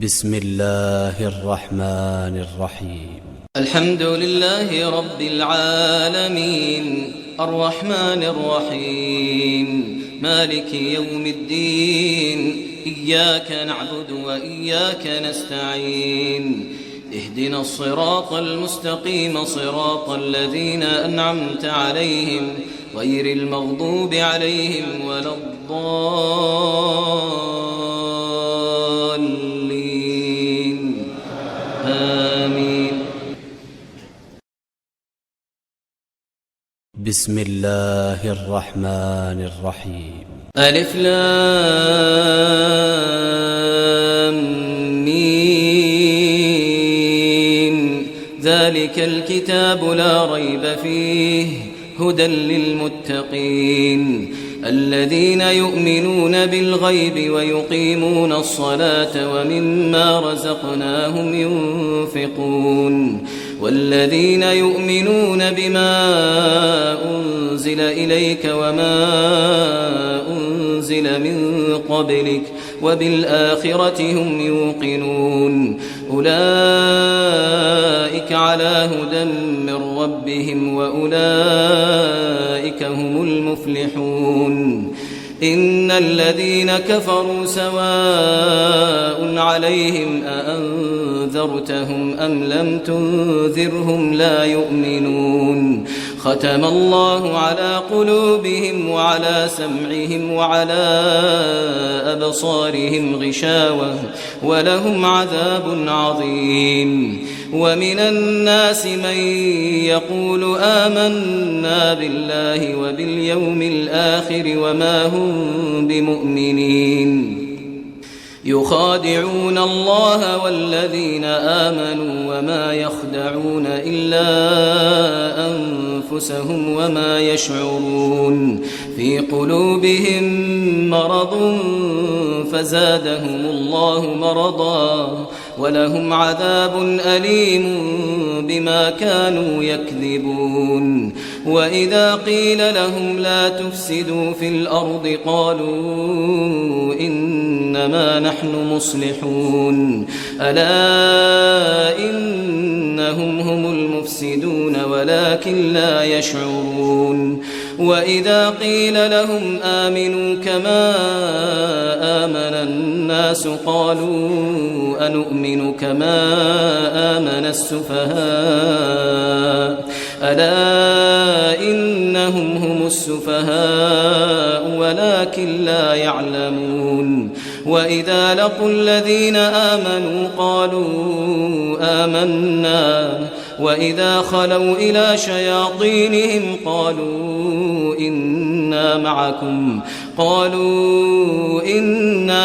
بسم الله الرحمن الرحيم. الحمد لله رب العالمين الرحمن الرحيم مالك يوم الدين إياك نعبد وإياك نستعين اهدنا الصراط المستقيم صراط الذين أنعمت عليهم غير المغضوب عليهم ولا الضالين آمين. بسم الله الرحمن الرحيم. ألف لام ميم ذلك الكتاب لا ريب فيه هدى للمتقين الذين يؤمنون بالغيب ويقيمون الصلاة ومما رزقناهم ينفقون والذين يؤمنون بما أنزل إليك وما أنزل من قبلك وبالآخرة هم يوقنون أولئك على هدى من ربهم وأولئك هم المفلحون. إن الذين كفروا سواء عليهم أأنذرتهم أم لم تنذرهم لا يؤمنون ختم الله على قلوبهم وعلى سمعهم وعلى أبصارهم غشاوة ولهم عذاب عظيم. ومن الناس من يقول آمنا بالله وباليوم الآخر وما هم بمؤمنين يخادعون الله والذين آمنوا وما يخدعون إلا أنفسهم وما يشعرون في قلوبهم مرض فزادهم الله مرضا ولهم عذاب أليم بما كانوا يكذبون. وإذا قيل لهم لا تفسدوا في الأرض قالوا إنما نحن مصلحون ألا إنهم هم المفسدون ولكن لا يشعرون. وإذا قيل لهم آمنوا كما آمن الناس قالوا أنؤمن كما آمن السفهاء ألا إنهم هم السفهاء ولكن لا يعلمون. وإذا لقوا الذين آمنوا قالوا آمنا وإذا خلوا إلى شياطينهم قالوا إنا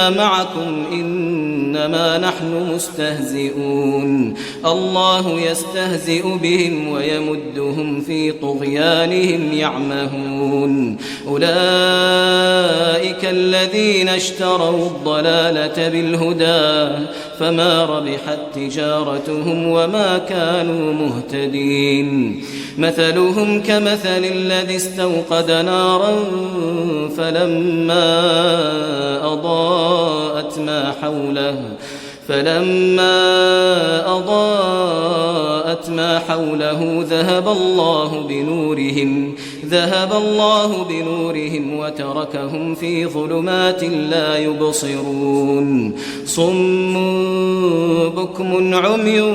معكم إنما نحن مستهزئون الله يستهزئ بهم ويمدهم في طغيانهم يعمهون. أولئك الذين اشتروا الضلالة بالهدى فما ربحت تجارتهم وما كانوا مهتدين. مثلهم كمثل الذي استوقد نارا فلما أضاءت ما حوله ذهب الله بنورهم وتركهم في ظلمات لا يبصرون صم بكم عمي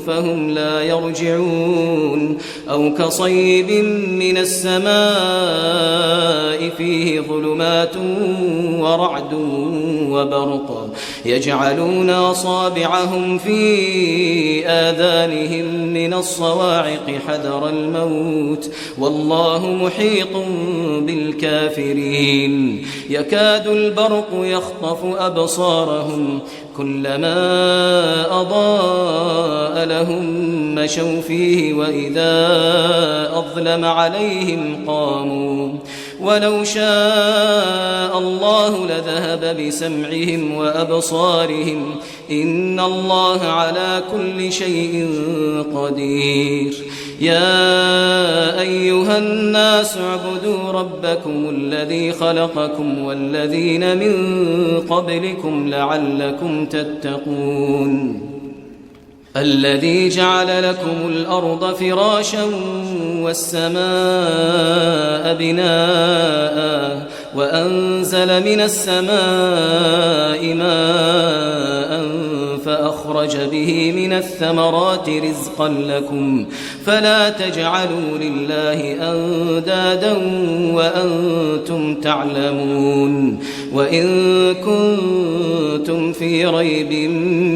فهم لا يرجعون. أو كصيب من السماء فيه ظلمات ورعد وبرق يجعلون أصابعهم في آذانهم من الصواعق حذر الموت والله محيط بالكافرين. يكاد البرق يخطف أبصارهم كلما أضاء لهم مشوا فيه وإذا أظلم عليهم قاموا ولو شاء الله لذهب بسمعهم وأبصارهم إن الله على كل شيء قدير. يا أيها الناس اعبدوا ربكم الذي خلقكم والذين من قبلكم لعلكم تتقون الذي جعل لكم الأرض فراشا والسماء بناء وأنزل من السماء ماء فأخرج به من الثمرات رزقا لكم فلا تجعلوا لله أندادا وأنتم تعلمون وإن كنتم في ريب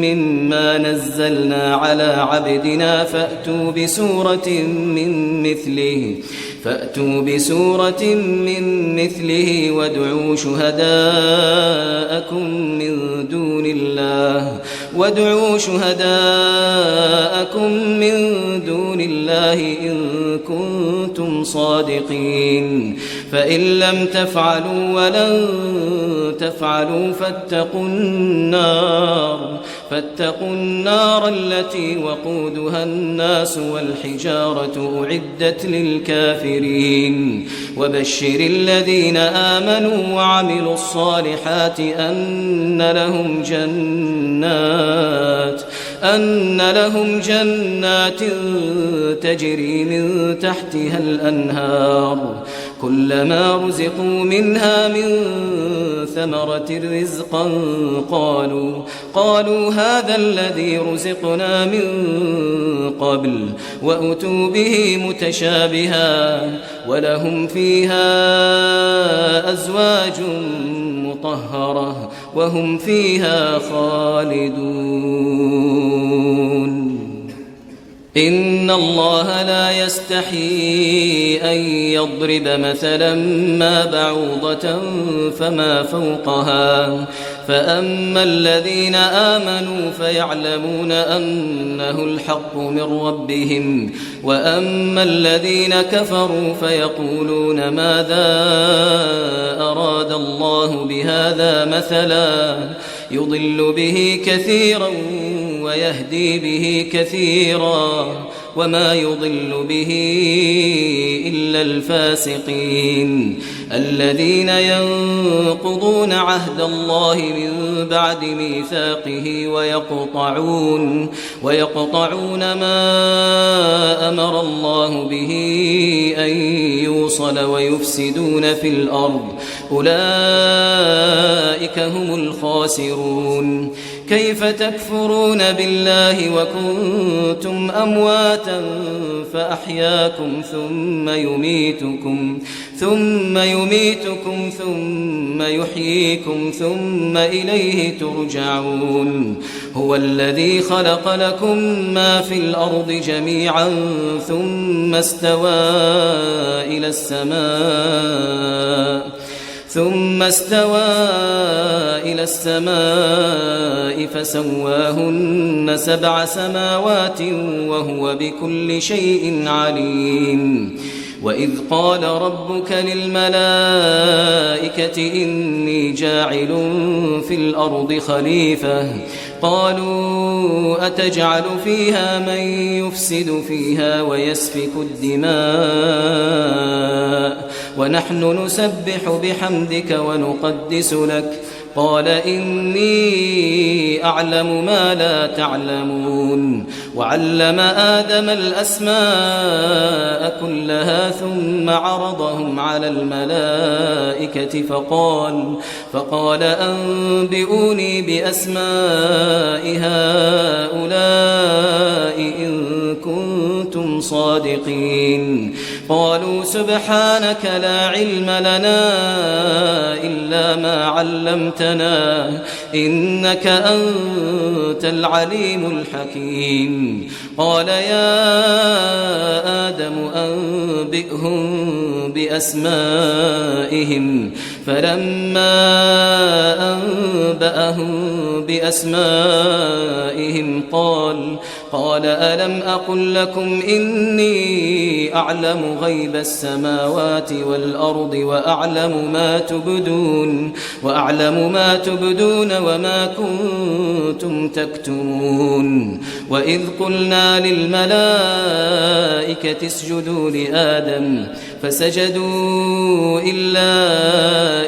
مما نزلنا على عبدنا فأتوا بسورة من مثله وادعوا شهداءكم من دون الله إن كنتم صادقين فإن لم تفعلوا ولن تفعلوا فاتقوا النار التي وقودها الناس والحجارة أعدت للكافرين وبشر الذين آمنوا وعملوا الصالحات أن لهم جنات تجري من تحتها الأنهار كلما رزقوا منها من ثمرة رزقا قالوا هذا الذي رزقنا من قبل وأتوا به متشابها ولهم فيها أزواج مطهرة وهم فيها خالدون إن الله لا يستحيي أن يضرب مثلا ما بعوضة فما فوقها فأما الذين آمنوا فيعلمون أنه الحق من ربهم وأما الذين كفروا فيقولون ماذا أراد الله بهذا مثلا يضل به كثيرا ويهدي به كثيرا وما يضل به إلا الفاسقين الذين ينقضون عهد الله من بعد ميثاقه ويقطعون ما أمر الله به أن يوصل ويفسدون في الأرض أولئك هم الخاسرون كيف تكفرون بالله وكنتم أمواتا فأحياكم ثم يميتكم ثم يحييكم ثم إليه ترجعون هو الذي خلق لكم ما في الأرض جميعا ثم استوى إلى السماء فسواهن 7 سماوات وهو بكل شيء عليم وإذ قال ربك للملائكة إني جاعل في الأرض خليفة قالوا أتجعل فيها من يفسد فيها ويسفك الدماء ونحن نسبح بحمدك ونقدس لك قال إني أعلم ما لا تعلمون وعلم آدم الأسماء كلها ثم عرضهم على الملائكة فقال أنبئوني بأسماء هؤلاء إن كنتم صادقين قالوا سبحانك لا علم لنا إلا ما علمتنا إنك أنت العليم الحكيم قال يا آدم أنبئهم بأسمائهم فلما أنبأهم بأسمائهم قال ألم أقل لكم إني أعلم غيب السماوات والأرض وأعلم ما تبدون وما كنتم تكتمون وإذ قلنا للملائكة اسجدوا لآدم فسجدوا إلا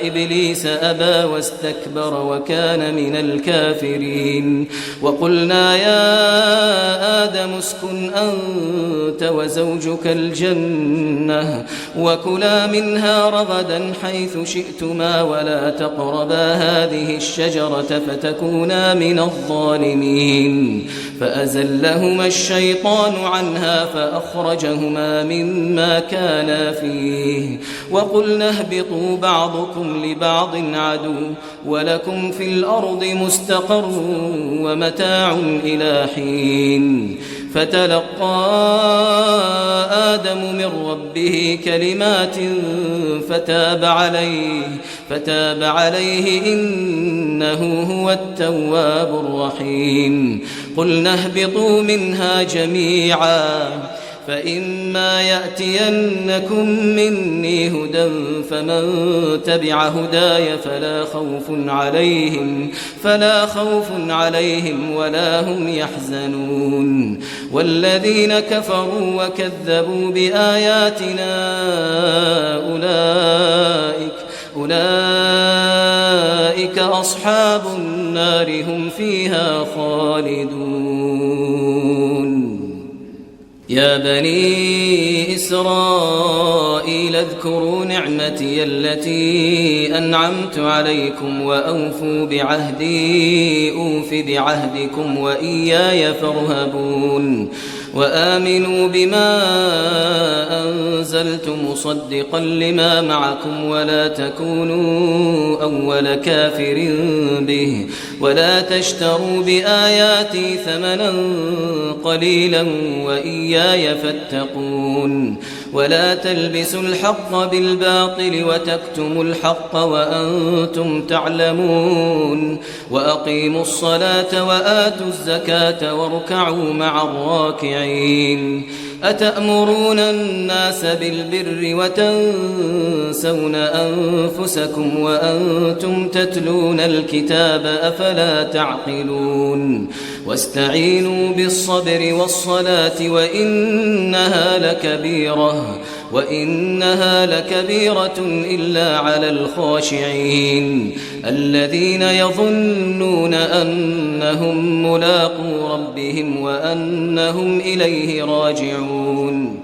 إبليس أبى واستكبر وكان من الكافرين وقلنا يا آدم اسكن أنت وزوجك الجنة وكلا منها رغدا حيث شئتما ولا تقربا هذه الشجرة فتكونا من الظالمين فأزلهما الشيطان عنها فأخرجهما مما كانا فيه وقلنا اهبطوا بعضكم لبعض عدو ولكم في الأرض مستقر ومتاع إلى حين فتلقى آدم من ربه كلمات فتاب عليه إنه هو التواب الرحيم قلنا اهبطوا منها جميعا فإما يأتينكم مني هدى فمن تبع هداي فلا خوف عليهم ولا هم يحزنون والذين كفروا وكذبوا بآياتنا أولئك أصحاب النار هم فيها خالدون يا بني إسرائيل اذكروا نعمتي التي أنعمت عليكم وأوفوا بعهدي أوف بعهدكم وإياي فارهبون وآمنوا بما أنزلت مصدقا لما معكم ولا تكونوا أول كافر به ولا تشتروا بآياتي ثمنا قليلا وإياي فاتقون ولا تلبسوا الحق بالباطل وتكتموا الحق وأنتم تعلمون وأقيموا الصلاة وآتوا الزكاة واركعوا مع الراكعين أتأمرون الناس بالبر وتنسون أنفسكم وأنتم تتلون الكتاب أفلا تعقلون واستعينوا بالصبر والصلاة وإنها لكبيرة إلا على الخاشعين الذين يظنون أنهم ملاقو ربهم وأنهم إليه راجعون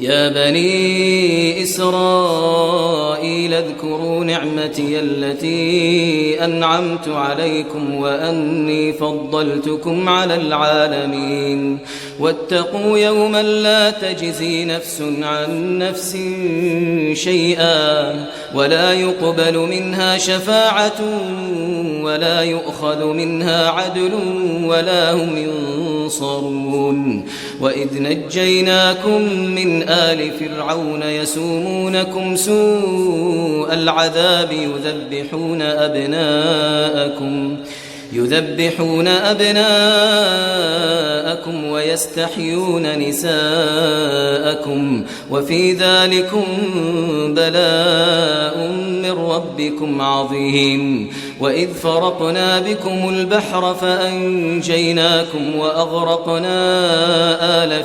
يا بني إسرائيل اذكروا نعمتي التي أنعمت عليكم وأني فضلتكم على العالمين واتقوا يوما لا تجزي نفس عن نفس شيئا ولا يقبل منها شفاعة ولا يؤخذ منها عدل ولا هم ينصرون وإذ نجيناكم من آل فرعون يسومونكم سوء العذاب يذبحون أبناءكم ويستحيون نساءكم وفي ذلكم بلاء من ربكم عظيم وإذ فرقنا بكم البحر فأنجيناكم وأغرقنا آل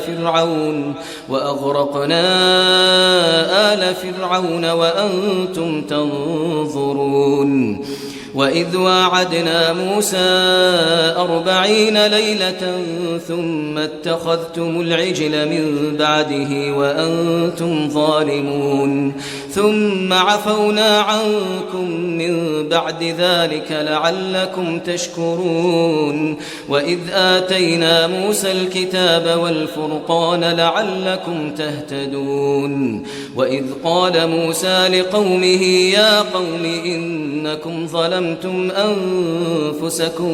فرعون وأنتم تنظرون وإذ واعدنا موسى 40 ليلة ثم اتخذتم العجل من بعده وأنتم ظالمون ثم عفونا عنكم من بعد ذلك لعلكم تشكرون وإذ آتينا موسى الكتاب والفرقان لعلكم تهتدون وإذ قال موسى لقومه يا قوم إنكم ظلمتم أنفسكم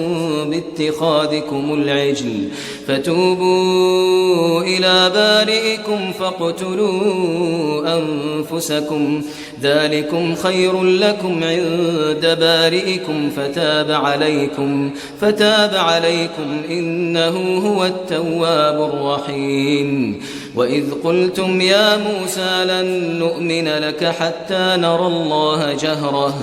اتخاذكم العجل فتوبوا إلى بارئكم فاقتلوا أنفسكم ذلكم خير لكم عند بارئكم فتاب عليكم إنه هو التواب الرحيم. وإذ قلتم يا موسى لن نؤمن لك حتى نرى الله جهرة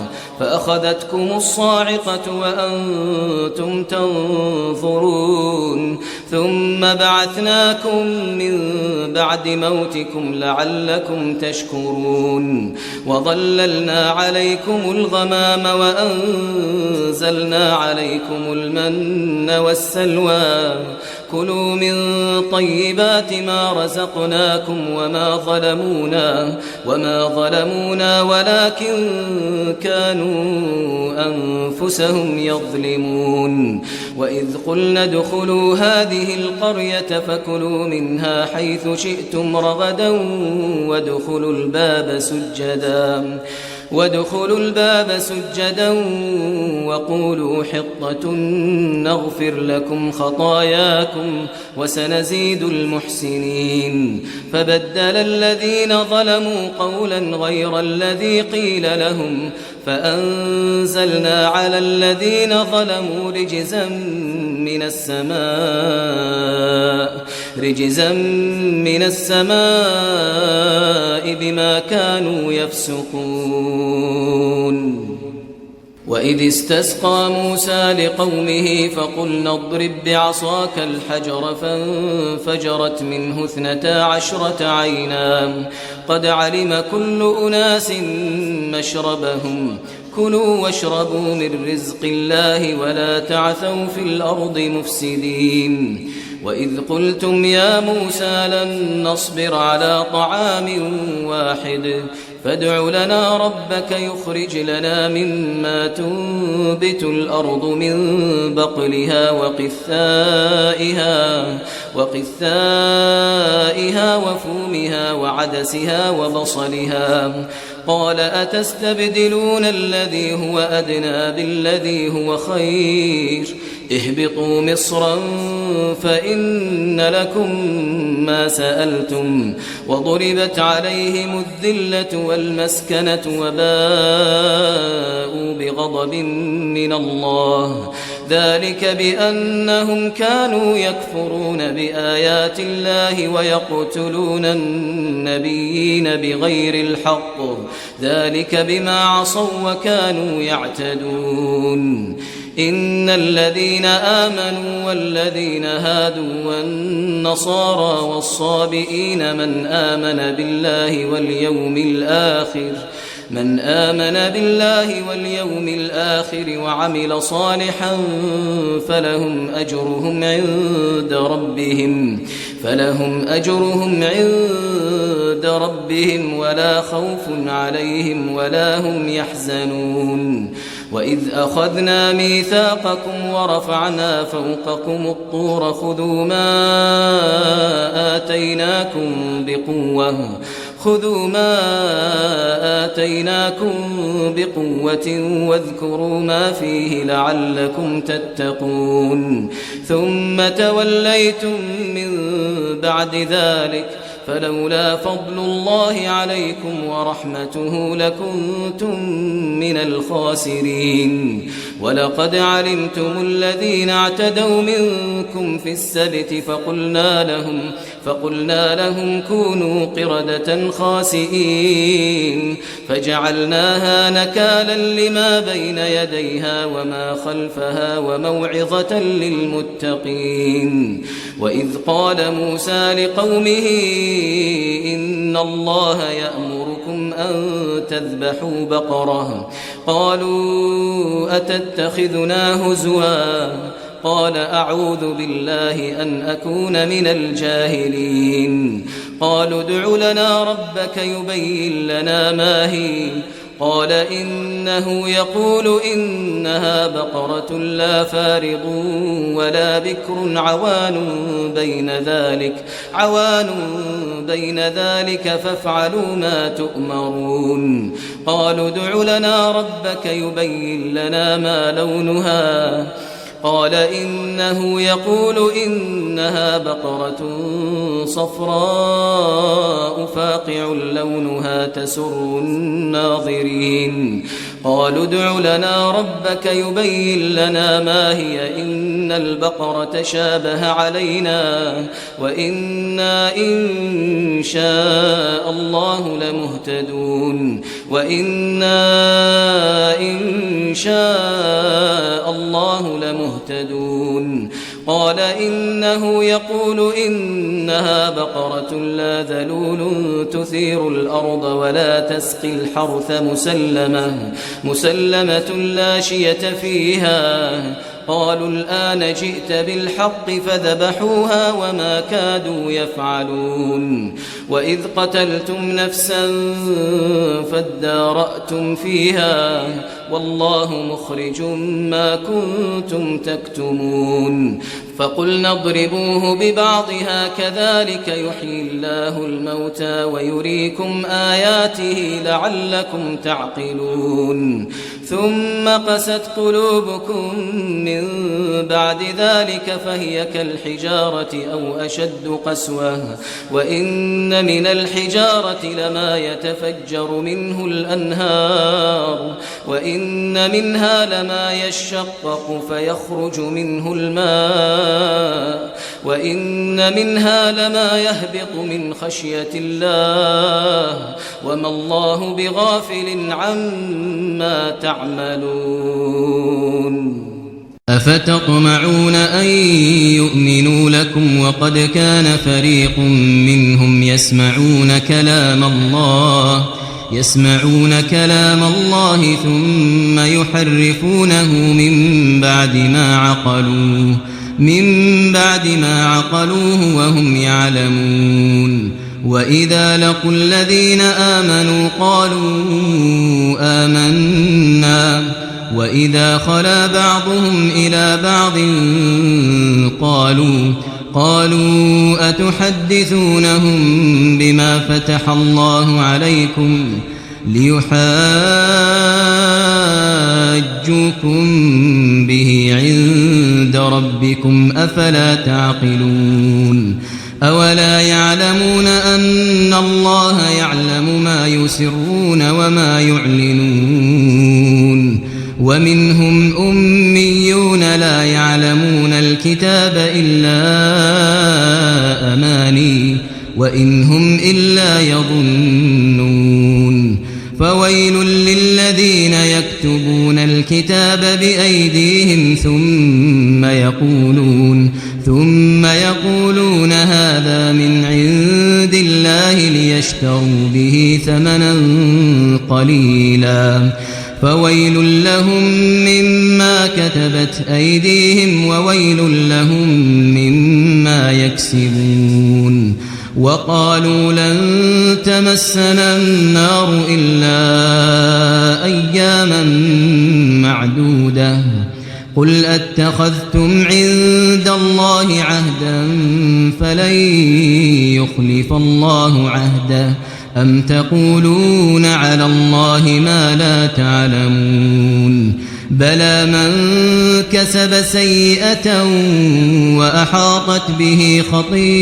فأخذتكم الصاعقة وأنتم تنظرون ثم بعثناكم من بعد موتكم لعلكم تشكرون وظللنا عليكم الغمام وأنزلنا عليكم المن والسلوى كلوا من طيبات ما رزقناكم وما ظلمونا ولكن كانوا أنفسهم يظلمون. وإذ قلنا ادخلوا هذه القرية فكلوا منها حيث شئتم رغدا وادخلوا الباب سجدا وقولوا حطة نغفر لكم خطاياكم وسنزيد المحسنين. فبدل الذين ظلموا قولا غير الذي قيل لهم فأنزلنا على الذين ظلموا رجزا من السماء بما كانوا يفسقون. وإذ استسقى موسى لقومه فقلنا اضرب بعصاك الحجر فانفجرت منه 12 عينا قد علم كل أناس مشربهم كلوا واشربوا من رزق الله ولا تعثوا في الأرض مفسدين. وإذ قلتم يا موسى لن نصبر على طعام واحد فادع لنا ربك يخرج لنا مما تنبت الأرض من بقلها وقثائها وفومها وعدسها وبصلها قال أتستبدلون الذي هو أدنى بالذي هو خير اهبطوا مصرا فإن لكم ما سألتم وضربت عليهم الذلة والمسكنة وباءوا بغضب من الله ذلك بأنهم كانوا يكفرون بآيات الله ويقتلون النبيين بغير الحق ذلك بما عصوا وكانوا يعتدون. إن الذين آمنوا والذين هادوا والنصارى والصابئين من آمن بالله واليوم الآخر وعمل صالحا فلهم أجرهم عند ربهم ولا خوف عليهم ولا هم يحزنون. وإذ أخذنا ميثاقكم ورفعنا فوقكم الطور خذوا ما آتيناكم بقوة واذكروا ما فيه لعلكم تتقون ثم توليتم من بعد ذلك فلولا فضل الله عليكم ورحمته لكنتم من الخاسرين. ولقد علمتم الذين اعتدوا منكم في السبت فقلنا لهم كونوا قردة خاسئين فجعلناها نكالا لما بين يديها وما خلفها وموعظة للمتقين. وإذ قال موسى لقومه إن الله يأمركم أن تذبحوا بقرة قالوا أتتخذنا هزوا قال أعوذ بالله أن أكون من الجاهلين. قالوا ادع لنا ربك يبين لنا ما هي قال إنه يقول إنها بقرة لا فارض ولا بكر عوان بين ذلك فافعلوا ما تؤمرون. قالوا ادع لنا ربك يبين لنا ما لونها قال إنه يقول إنها بقرة صفراء فاقع لونها تسر الناظرين قالوا ادع لنا ربك يبين لنا ما هي إن البقرة شابه علينا وإنا إن شاء الله لمهتدون قال إنه يقول إنها بقرة لا ذلول تثير الأرض ولا تسقي الحرث مسلمة لا شية فيها قالوا الآن جئت بالحق فذبحوها وما كادوا يفعلون وإذ قتلتم نفسا فادارأتم فيها والله مخرج ما كنتم تكتمون فقلنا اضربوه ببعضها كذلك يحيي الله الموتى ويريكم آياته لعلكم تعقلون ثم قست قلوبكم من بعد ذلك فهي كالحجارة أو أشد قسوة وإن من الحجارة لما يتفجر منه الأنهار وإن منها لما يشقق فيخرج منه الماء وإن منها لما يهبط من خشية الله وما الله بغافل عما تعملون أفتطمعون أن يؤمنوا لكم وقد كان فريق منهم يسمعون كلام الله ثم يحرفونه من بعد ما عقلوه وهم يعلمون وإذا لقوا الذين آمنوا قالوا آمنا وإذا خلا بعضهم إلى بعض قالوا أتحدثونهم بما فتح الله عليكم ليحاجوكم به عند ربكم أفلا تعقلون أولا يعلمون أن الله يعلم ما يسرون وما يعلنون ومنهم أميون لا يعلمون الكتاب إلا أماني وإن هم إلا يظنون فويل للذين يكتبون الكتاب بأيديهم ثم يقولون هذا من عند الله ليشتروا به ثمنا قليلا فويل لهم مما كتبت أيديهم وويل لهم مما يكسبون وقالوا لن تمسنا النار إلا أياما معدودة قل أتخذتم عند الله عهدا فلن يخلف الله عهده أم تقولون على الله ما لا تعلمون بلى من كسب سيئة وأحاطت به خطيئته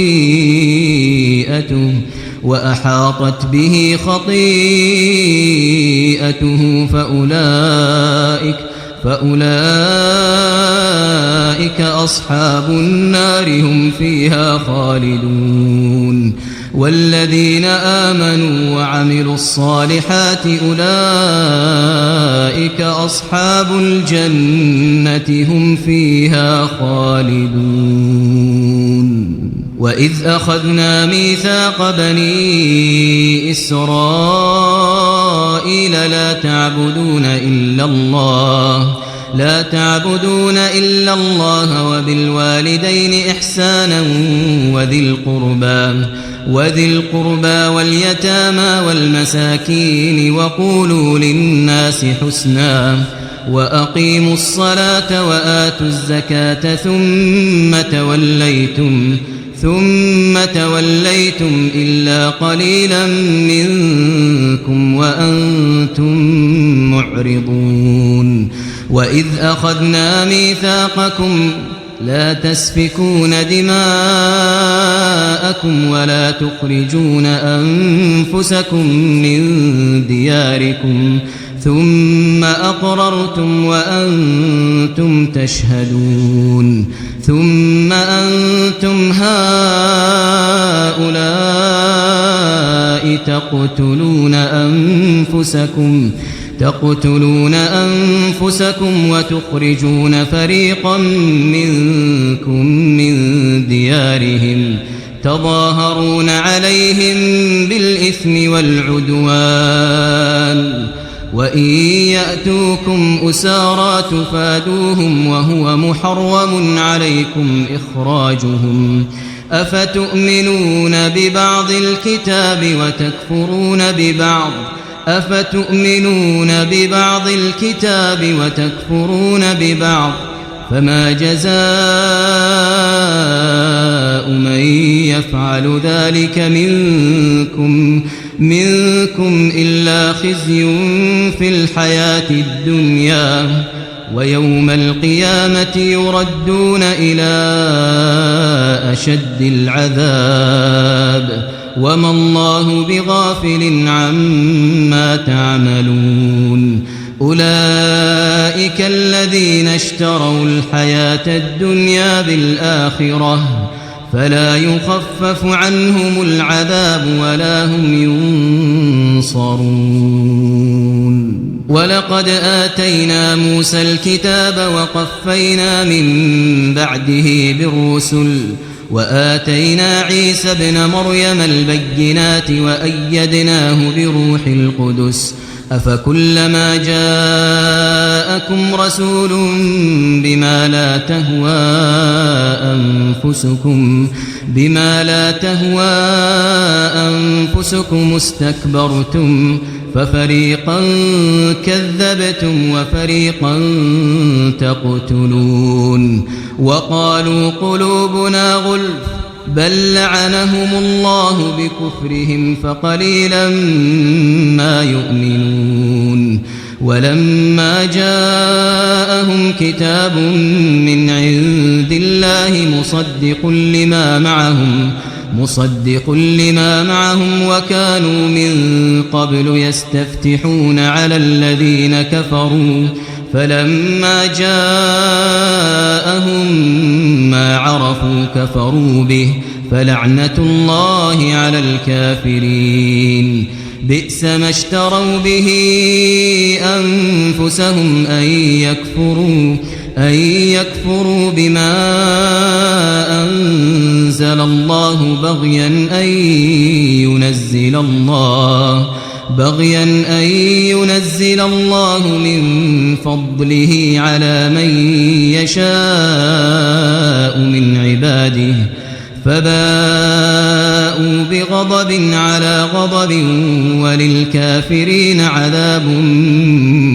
فأولئك أصحاب النار هم فيها خالدون والذين آمنوا وعملوا الصالحات أولئك أصحاب الجنة هم فيها خالدون وإذ أخذنا ميثاق بني إسرائيل لا تعبدون إلا الله وبالوالدين إحسانا وذي القربى واليتامى والمساكين وقولوا للناس حسنا وأقيموا الصلاة وآتوا الزكاة ثم توليتم إلا قليلا منكم وأنتم معرضون وإذ أخذنا ميثاقكم لا تسفكون دماءكم ولا تخرجون أنفسكم من دياركم ثم أقررتم وأنتم تشهدون ثم أنتم هؤلاء تقتلون أنفسكم وتخرجون فريقا منكم من ديارهم تظاهرون عليهم بالإثم والعدوان وإن يأتوكم أسارى تفادوهم وهو محرم عليكم إخراجهم أفتؤمنون ببعض الكتاب وتكفرون ببعض فما جزاء من يفعل ذلك منكم إلا خزي في الحياة الدنيا ويوم القيامة يردون إلى أشد العذاب وما الله بغافل عما تعملون أولئك الذين اشتروا الحياة الدنيا بالآخرة فلا يخفف عنهم العذاب ولا هم ينصرون ولقد آتينا موسى الكتاب وقفينا من بعده بالرسل وآتينا عيسى ابن مريم البينات وأيدناه بروح القدس أفكلما جاءكم رسول بما لا تهوى أنفسكم استكبرتم ففريقا كذبتم وفريقا تقتلون وقالوا قلوبنا غلف بل لعنهم الله بكفرهم فقليلا ما يؤمنون ولما جاءهم كتاب من عند الله مصدق لما معهم وكانوا من قبل يستفتحون على الذين كفروا فلما جاءهم ما عرفوا كفروا به فلعنة الله على الكافرين بئس ما اشتروا به أنفسهم أن يكفروا بما أنزل الله بغيا أن ينزل الله من فضله على من يشاء من عباده فباءوا بغضب على غضب وللكافرين عذاب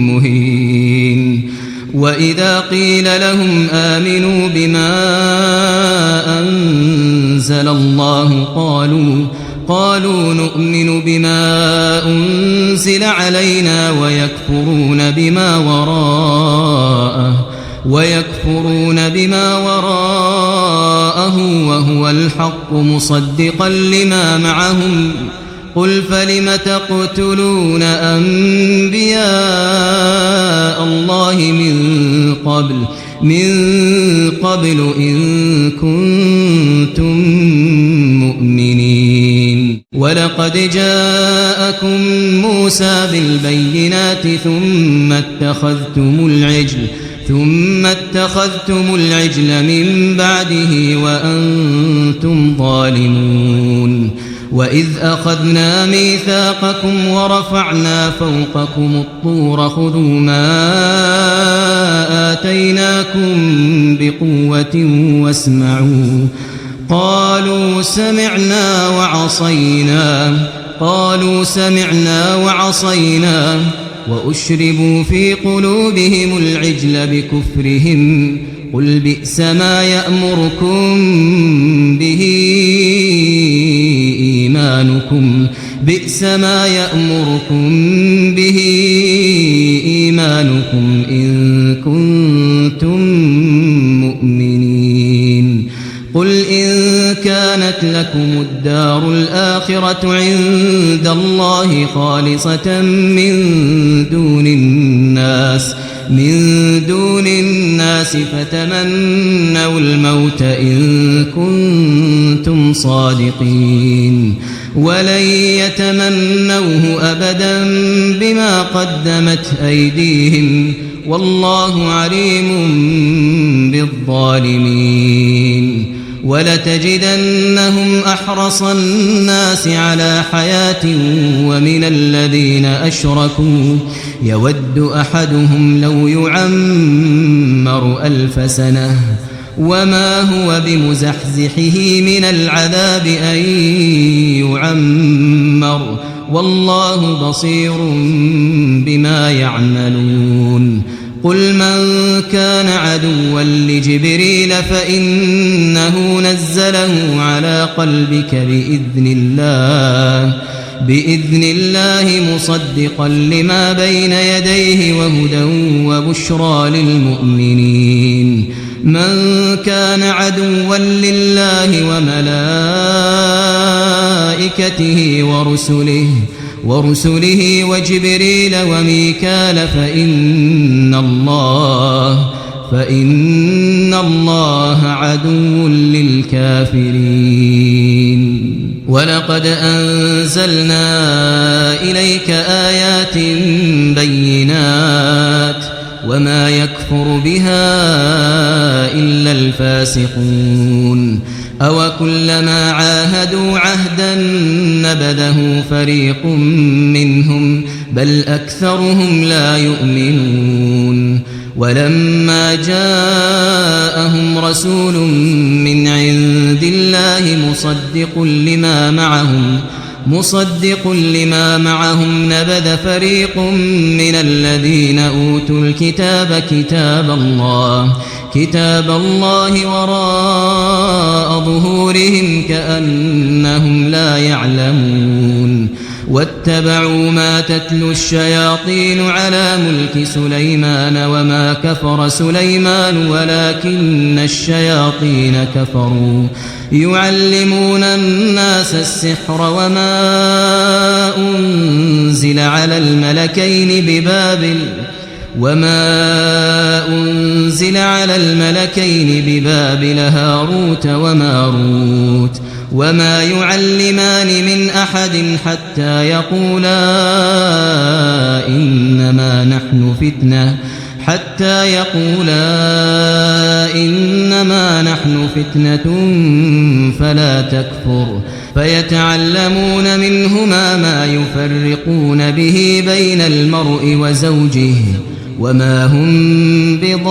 مهين وإذا قيل لهم آمنوا بما أنزل الله قالوا نؤمن بما أنزل علينا ويكفرون بما وراءه وهو الحق مصدقا لما معهم قل فلم تقتلون أنبياء الله من قبل إن كنتم مؤمنين ولقد جاءكم موسى بالبينات ثم اتخذتم العجل من بعده وأنتم ظالمون وإذ أخذنا ميثاقكم ورفعنا فوقكم الطور خذوا ما آتيناكم بقوة واسمعوا قالوا سمعنا وعصينا وأشربوا في قلوبهم العجل بكفرهم قل بئس ما يأمركم به إيمانكم إن كانت لكم الدار الآخرة عند الله خالصة من دون الناس فتمنوا الموت إن كنتم صادقين ولن يتمنوه أبدا بما قدمت أيديهم والله عليم بالظالمين ولتجدنهم أحرص الناس على حياة ومن الذين أشركوا يود أحدهم لو يعمر 1000 سنة وما هو بمزحزحه من العذاب أن يعمر والله بصير بما يعملون قل من كان عدوا لجبريل فإنه نزله على قلبك بإذن الله مصدقا لما بين يديه وهدى وبشرى للمؤمنين من كان عدوا لله وملائكته ورسله وجبريل وميكال فإن الله عدو للكافرين ولقد أنزلنا إليك آيات بينات وما يكفر بها إلا الفاسقون أوكلما عاهدوا عهدا نبذه فريق منهم بل أكثرهم لا يؤمنون ولما جاءهم رسول من عند الله مصدق لما معهم نبذ فريق من الذين أوتوا الكتاب كتاب الله وراء ظهورهم كأنهم لا يعلمون واتبعوا ما تتلو الشياطين على ملك سليمان وما كفر سليمان ولكن الشياطين كفروا يعلمون الناس السحر وما أنزل على الملكين ببابل هاروت وماروت وما يعلمان من أحد حتى يقولا إنما نحن فتنة فلا تكفر فيتعلمون منهما ما يفرقون به بين المرء وزوجه وما هم بضارين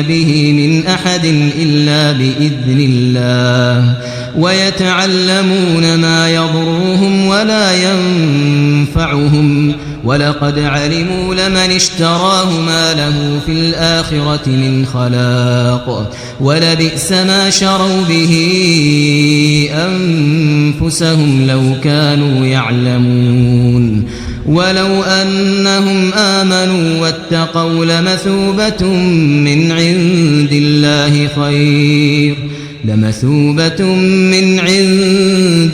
به من أحد إلا بإذن الله ويتعلمون ما يضرهم ولا ينفعهم ولقد علموا لمن اشتراه ما له في الآخرة من خلاق ولبئس ما شروا به أنفسهم لو كانوا يعلمون ولو أنهم آمنوا واتقوا لمثوبة من عند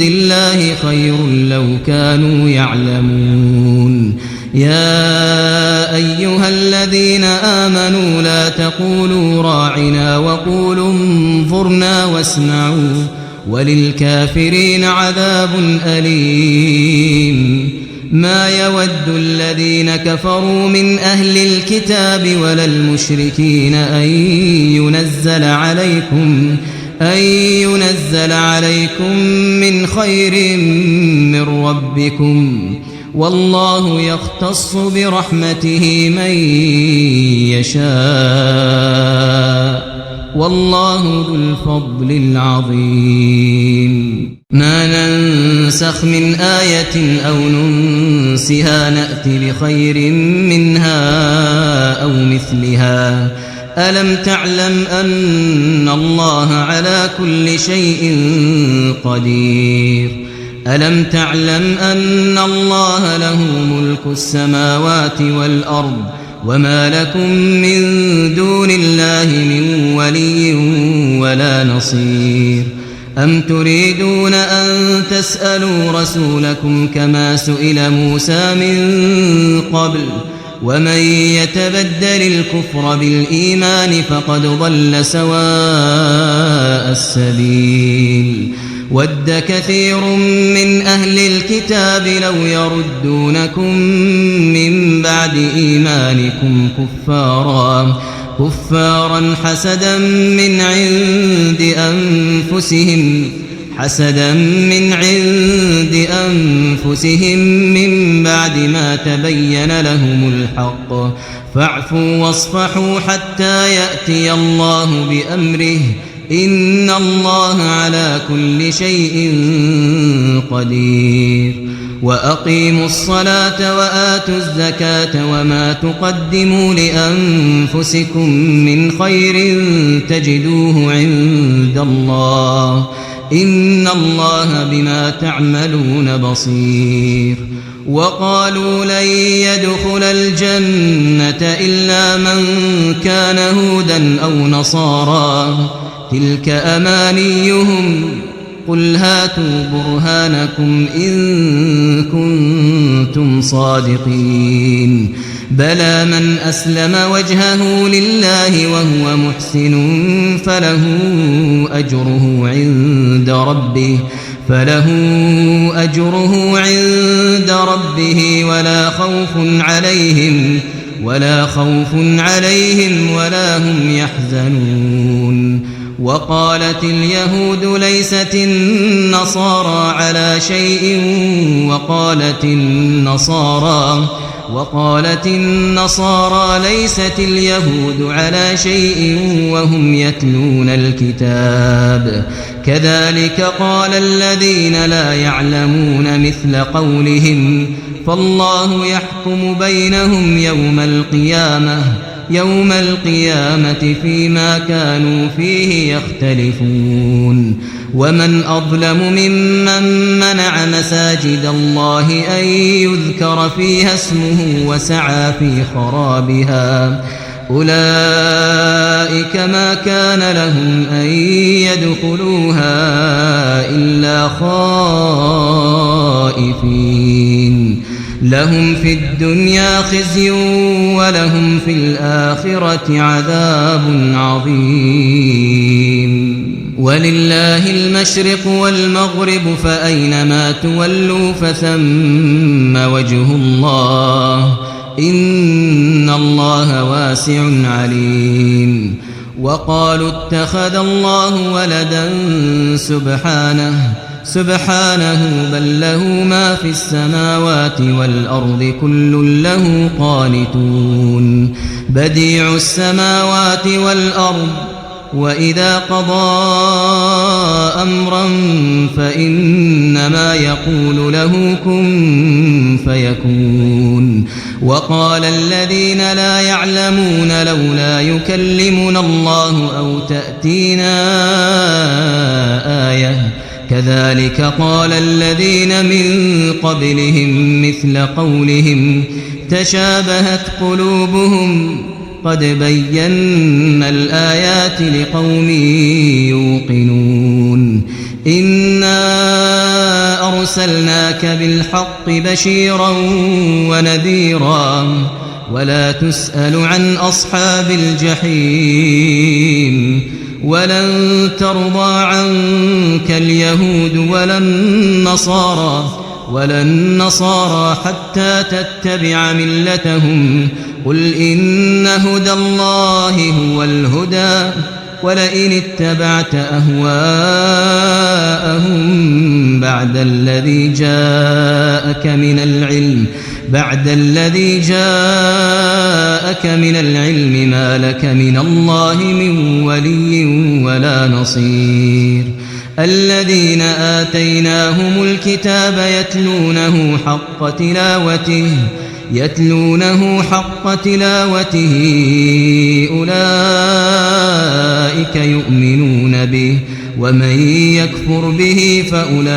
الله خير لو كانوا يعلمون يا أيها الذين آمنوا لا تقولوا راعنا وقولوا انظرنا واسمعوا وللكافرين عذاب أليم ما يود الذين كفروا من أهل الكتاب ولا المشركين أن ينزل عليكم من خير من ربكم والله يختص برحمته من يشاء والله ذو الفضل العظيم ما ننسخ من آية أو ننسها نأتي بخير منها أو مثلها ألم تعلم أن الله على كل شيء قدير ألم تعلم أن الله له ملك السماوات والأرض وما لكم من دون الله من ولي ولا نصير أم تريدون أن تسألوا رسولكم كما سئل موسى من قبل ومن يتبدل الكفر بالإيمان فقد ضل سواء السبيل ود كثير من أهل الكتاب لو يردونكم من بعد إيمانكم كفارا حسدا من عند أنفسهم من بعد ما تبين لهم الحق فاعفوا واصفحوا حتى يأتي الله بأمره إن الله على كل شيء قدير وأقيموا الصلاة وآتوا الزكاة وما تقدموا لأنفسكم من خير تجدوه عند الله إن الله بما تعملون بصير وقالوا لن يدخل الجنة إلا من كان هودا أو نصارى تلك أمانيهم قل هاتوا برهانكم إن كنتم صادقين بلى من أسلم وجهه لله وهو محسن فله أجره عند ربه ولا خوف عليهم ولا هم يحزنون وقالت اليهود ليست النصارى على شيء وقالت النصارى ليست اليهود على شيء وهم يتلون الكتاب كذلك قال الذين لا يعلمون مثل قولهم فالله يحكم بينهم يوم القيامة فيما كانوا فيه يختلفون ومن أظلم ممن منع مساجد الله أن يذكر فيها اسمه وسعى في خرابها أولئك ما كان لهم أن يدخلوها إلا خائفين لهم في الدنيا خزي ولهم في الآخرة عذاب عظيم ولله المشرق والمغرب فأينما تولوا فثم وجه الله إن الله واسع عليم وقالوا اتخذ الله ولدا سبحانه بل له ما في السماوات والأرض كل له قانتون بديع السماوات والأرض وإذا قضى أمرا فإنما يقول له كن فيكون وقال الذين لا يعلمون لولا يكلمنا الله أو تأتينا آية كذلك قال الذين من قبلهم مثل قولهم تشابهت قلوبهم قد بينا الآيات لقوم يوقنون إنا أرسلناك بالحق بشيرا ونذيرا ولا تسأل عن أصحاب الجحيم ولن ترضى عنك اليهود ولا النصارى حتى تتبع ملتهم قل إن هدى الله هو الهدى ولئن اتبعت أهواءهم بعد الذي جاءك من العلم ما لك من الله من ولي ولا نصير الذين آتيناهم الكتاب يتلونه حق تلاوته أولئك يؤمنون به ومن يكفر به فأولئك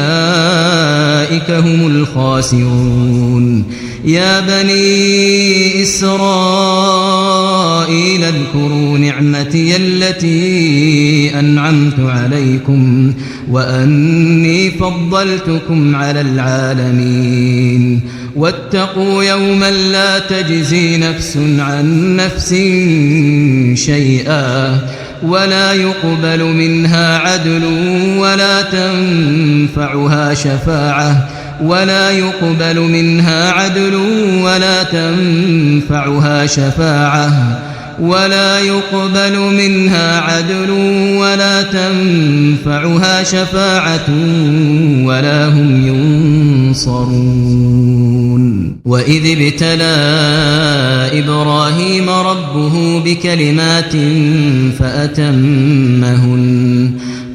هم الخاسرون يا بني إسرائيل اذكروا نعمتي التي أنعمت عليكم وأني فضلتكم على العالمين واتقوا يوما لا تجزي نفس عن نفس شيئا ولا يقبل منها عدل ولا تنفعها شفاعة ولا هم ينصرون وإذ ابتلى إبراهيم ربه بكلمات فأتمهن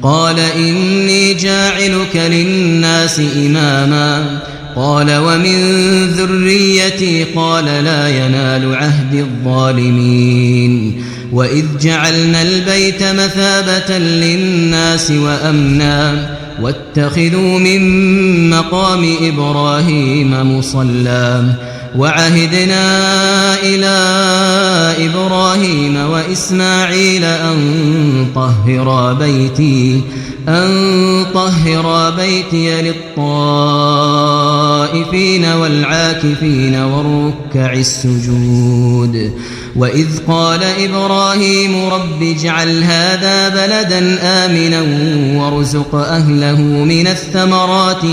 قال إني جاعلك للناس إماما قال ومن ذريتي قال لا ينال عهد الظالمين وإذ جعلنا البيت مثابة للناس وأمنا واتخذوا من مقام إبراهيم مصلى وعهدنا إلى إبراهيم وإسماعيل أن طهرا بيتي للطائفين والعاكفين والركع السجود وإذ قال إبراهيم رب اجعل هذا بلدا آمنا وارزق أهله من الثمرات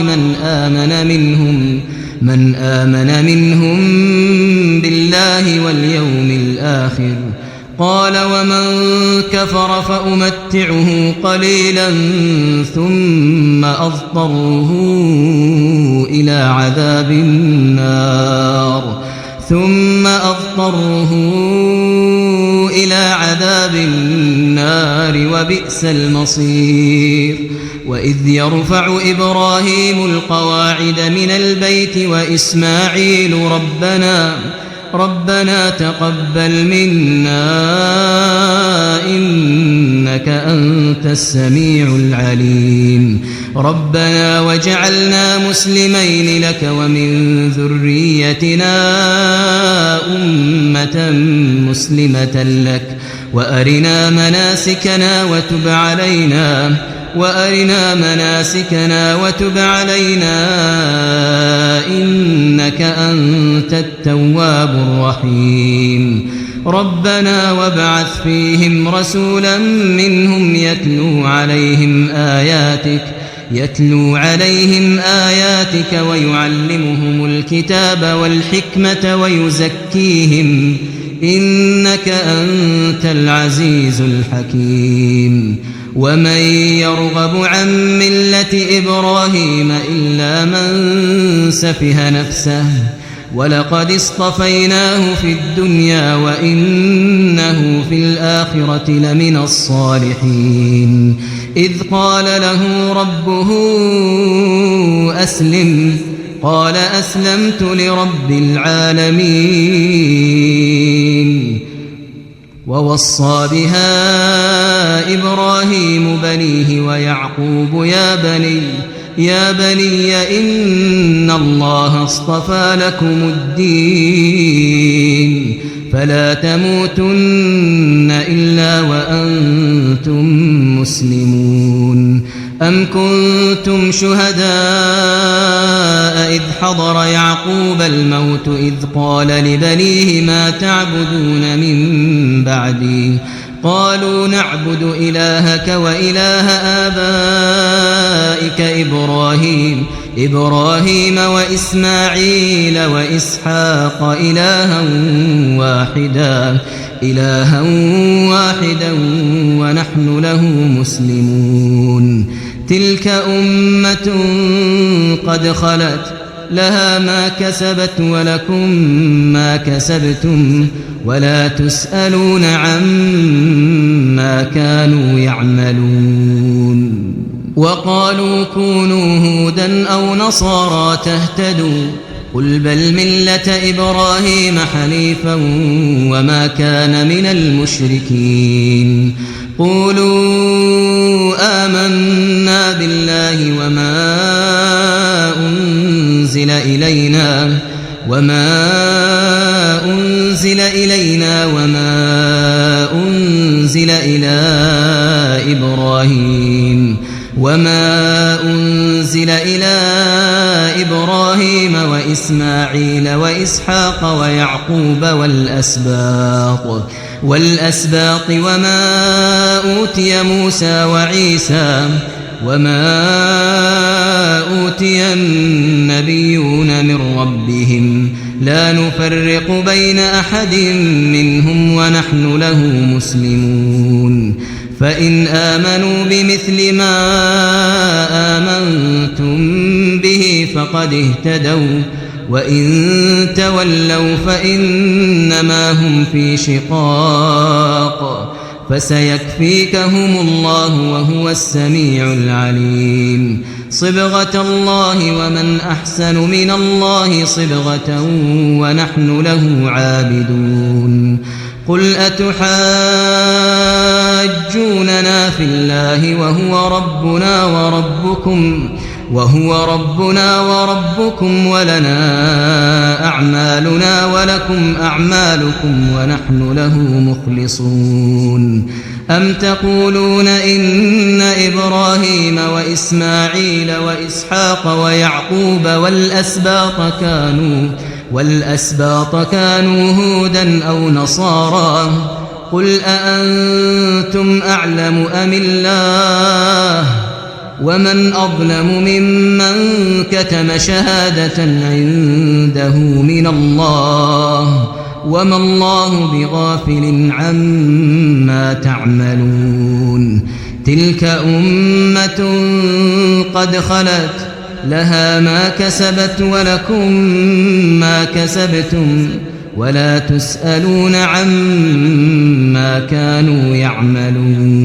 من آمن منهم بالله واليوم الآخر قال ومن كفر فأمتعه قليلا ثم أضطره إلى عذاب النار وبئس المصير وإذ يرفع إبراهيم القواعد من البيت وإسماعيل ربنا تقبل منا إنك أنت السميع العليم ربنا وجعلنا مسلمين لك ومن ذريتنا أمة مسلمة لك وأرنا مناسكنا وتب علينا إنك أنت التواب الرحيم ربنا وابعث فيهم رسولا منهم يتلو عليهم آياتك ويعلمهم الكتاب والحكمة ويزكيهم إنك أنت العزيز الحكيم ومن يرغب عن ملة إبراهيم إلا من سفه نفسه ولقد اصطفيناه في الدنيا وإنه في الآخرة لمن الصالحين إذ قال له ربه أسلم قال أسلمت لرب العالمين ووصى بها إبراهيم بنيه ويعقوب يا بني إن الله اصطفى لكم الدين فلا تموتن إلا وأنتم مسلمون أم كنتم شهداء إذ حضر يعقوب الموت إذ قال لبنيه ما تعبدون من بعدي قالوا نعبد إلهك وإله آبائك إبراهيم وإسماعيل وإسحاق إلها واحدا ونحن له مسلمون تلك أمة قد خلت لها ما كسبت ولكم ما كسبتم ولا تسألون عما كانوا يعملون وقالوا كونوا هودا أو نصارى تهتدوا قل بل ملة إبراهيم حنيفا وما كان من المشركين قولوا آمنا بالله وما وما أنزل إلينا وما أنزل إلى إبراهيم وإسماعيل وإسحاق ويعقوب والأسباط وما أوتي موسى وعيسى وما أوتي النبيون من ربهم لا نفرق بين أحد منهم ونحن له مسلمون فإن آمنوا بمثل ما آمنتم به فقد اهتدوا وإن تولوا فإنما هم في شقاق فسيكفيكهم الله وهو السميع العليم صبغة الله ومن أحسن من الله صبغة ونحن له عابدون قل أتحاجوننا في الله وهو ربنا وربكم ولنا أعمالنا ولكم أعمالكم ونحن له مخلصون أم تقولون إن إبراهيم وإسماعيل وإسحاق ويعقوب والأسباط كانوا هودا أو نصارى قل أأنتم أعلم أم الله ومن أظلم ممن كتم شهادة عنده من الله وما الله بغافل عما تعملون تلك أمة قد خلت لها ما كسبت ولكم ما كسبتم ولا تسألون عما كانوا يعملون